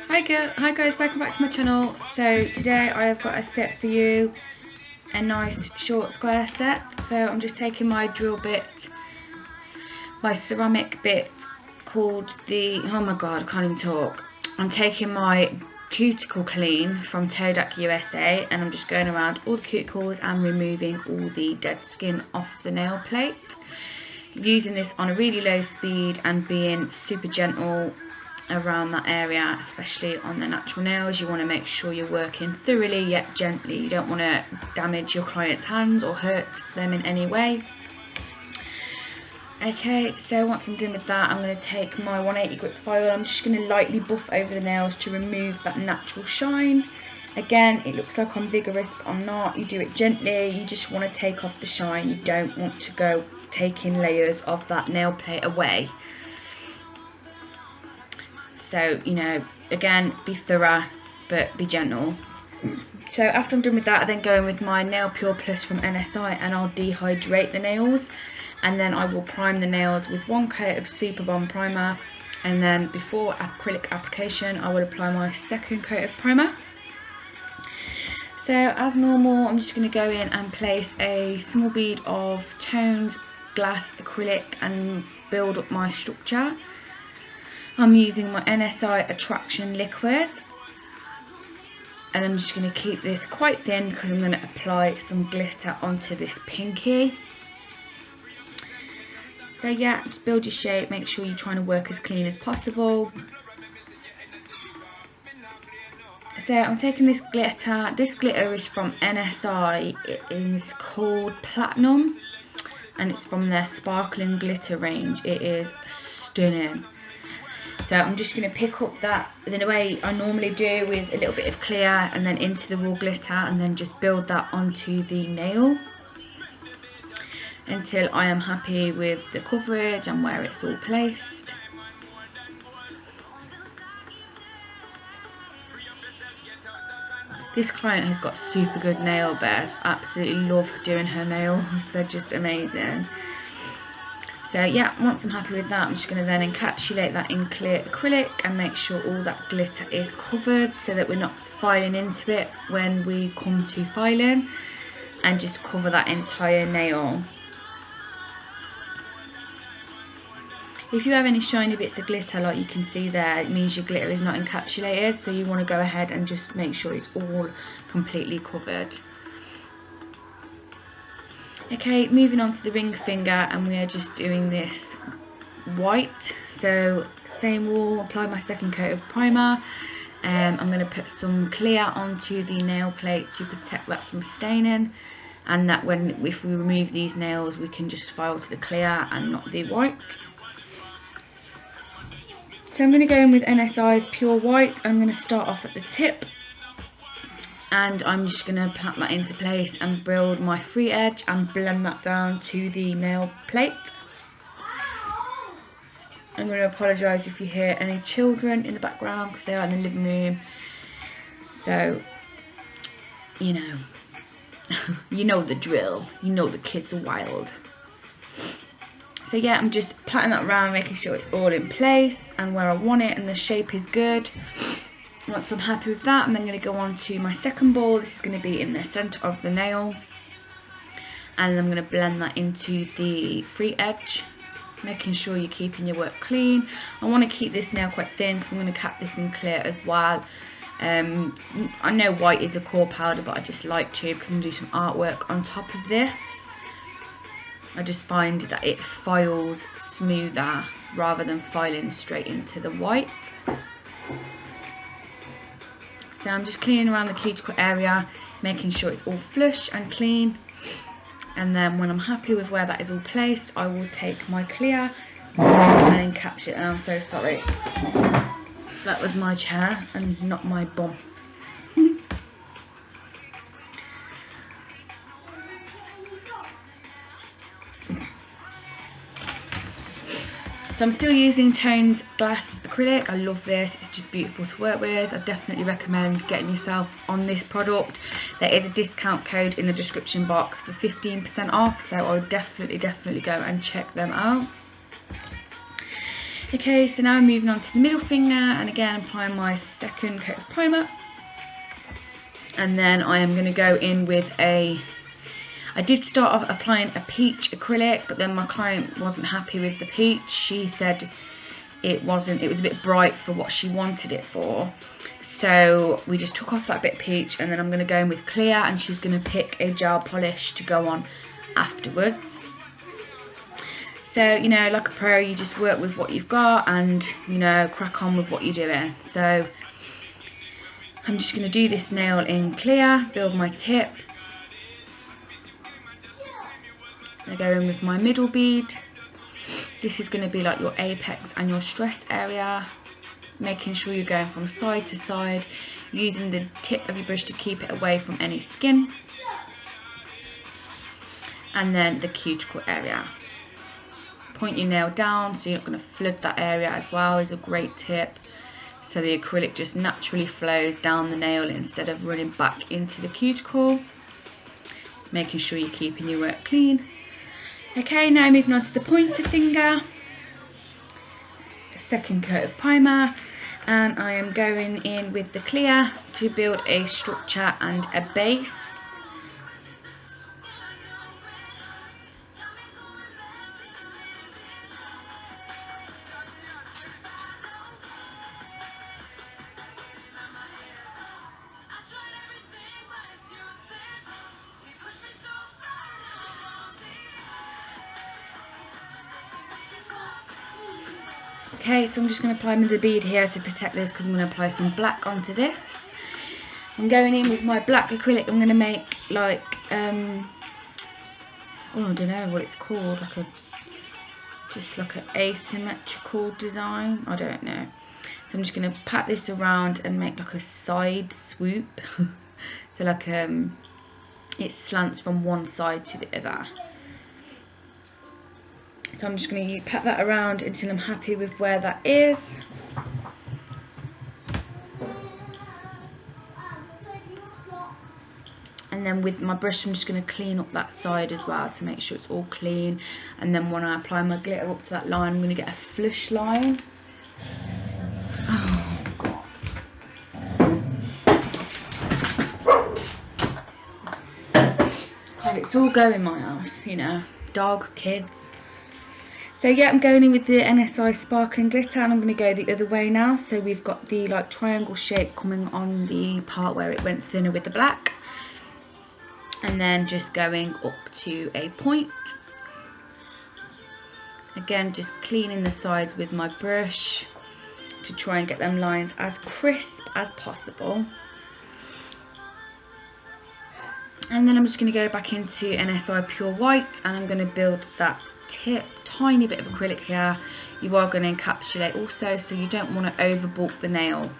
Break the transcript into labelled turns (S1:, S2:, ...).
S1: Hi guys, welcome back to my channel. So today I have got a set for you, a nice short square set. So I'm just taking my drill bit, my ceramic bit called the, oh my god, I can't even talk. I'm taking my cuticle clean from Todak USA and I'm just going around all the cuticles and removing all the dead skin off the nail plate. Using this on a really low speed and being super gentle around that area, especially on the natural nails. You want to make sure you're working thoroughly yet gently. You don't want to damage your client's hands or hurt them in any way. Okay, so once I'm done with that, I'm going to take my 180 grit file. I'm just going to lightly buff over the nails to remove that natural shine. Again, it looks like I'm vigorous, but I'm not. You do it gently. You just want to take off the shine. You don't want to go taking layers of that nail plate away. So, you know, again, be thorough, but be gentle. So after I'm done with that, I then go in with my Nail Pure Plus from NSI and I'll dehydrate the nails. And then I will prime the nails with one coat of Super Bomb primer. And then before acrylic application, I will apply my second coat of primer. So as normal, I'm just going to go in and place a small bead of toned glass acrylic and build up my structure. I'm using my NSI Attraction liquid and I'm just going to keep this quite thin because I'm going to apply some glitter onto this pinky. So yeah, just build your shape, make sure you're trying to work as clean as possible. So I'm taking this glitter. This glitter is from NSI. It is called Platinum and it's from their sparkling glitter range. It is stunning. So I'm just going to pick up that in the way I normally do, with a little bit of clear and then into the raw glitter, and then just build that onto the nail until I am happy with the coverage and where it's all placed. This client has got super good nail beds. Absolutely love doing her nails. They're just amazing. So yeah, once I'm happy with that, I'm just going to then encapsulate that in clear acrylic and make sure all that glitter is covered so that we're not filing into it when we come to filing, and just cover that entire nail. If you have any shiny bits of glitter like you can see there, it means your glitter is not encapsulated, so you want to go ahead and just make sure it's all completely covered. Okay, moving on to the ring finger, and we are just doing this white. So same rule, apply my second coat of primer. I'm going to put some clear onto the nail plate to protect that from staining, and that if we remove these nails we can just file to the clear and not the white. So I'm going to go in with NSI's Pure White. I'm going to start off at the tip and I'm just going to pat that into place and build my free edge and blend that down to the nail plate. I'm going to apologise if you hear any children in the background because they are in the living room. So, you know, you know the drill. You know the kids are wild. So yeah, I'm just patting that around, making sure it's all in place and where I want it and the shape is good. Once I'm happy with that, I'm then going to go on to my second ball. This is going to be in the centre of the nail. And I'm going to blend that into the free edge, making sure you're keeping your work clean. I want to keep this nail quite thin because I'm going to cap this in clear as well. I know white is a core powder, but I just like to, because I'm going to do some artwork on top of this. I just find that it files smoother rather than filing straight into the white. So I'm just cleaning around the cuticle area, making sure it's all flush and clean. And then when I'm happy with where that is all placed, I will take my clear and encapsulate. And I'm so sorry. That was my chair and not my bum. So I'm still using toned glass acrylic. I love this, it's just beautiful to work with. I definitely recommend getting yourself on this product. There is a discount code in the description box for 15% off, so I would definitely go and check them out. Okay, so now I'm moving on to the middle finger, and again applying my second coat of primer. And then I am going to go in with I did start off applying a peach acrylic, but then my client wasn't happy with the peach. She said it was a bit bright for what she wanted it for. So we just took off that bit of peach, and then I'm going to go in with clear, and she's going to pick a gel polish to go on afterwards. So, you know, like a pro, you just work with what you've got and, you know, crack on with what you're doing. So I'm just going to do this nail in clear, build my tip. I go in with my middle bead. This is going to be like your apex and your stress area, making sure you're going from side to side, using the tip of your brush to keep it away from any skin. And then the cuticle area. Point your nail down so you're not going to flood that area as well, is a great tip. So the acrylic just naturally flows down the nail instead of running back into the cuticle. Making sure you're keeping your work clean. Okay, now moving on to the pointer finger. Second coat of primer, and I am going in with the clear to build a structure and a base. Okay, so I'm just going to apply the bead here to protect this, because I'm going to apply some black onto this. I'm going in with my black acrylic. I'm going to make like, oh, I don't know what it's called, like just like an asymmetrical design, I don't know. So I'm just going to pat this around and make like a side swoop. So like it slants from one side to the other. So I'm just going to pat that around until I'm happy with where that is. And then with my brush I'm just going to clean up that side as well to make sure it's all clean. And then when I apply my glitter up to that line, I'm going to get a flush line. Oh God. God, it's all go in my house, you know, dog, kids. So yeah, I'm going in with the NSI sparkling glitter, and I'm going to go the other way now. So we've got the like triangle shape coming on the part where it went thinner with the black, and then just going up to a point. Again, just cleaning the sides with my brush to try and get them lines as crisp as possible. And then I'm just going to go back into NSI Pure White, and I'm going to build that tip. Tiny bit of acrylic here. You are going to encapsulate also, so you don't want to over bulk the nail.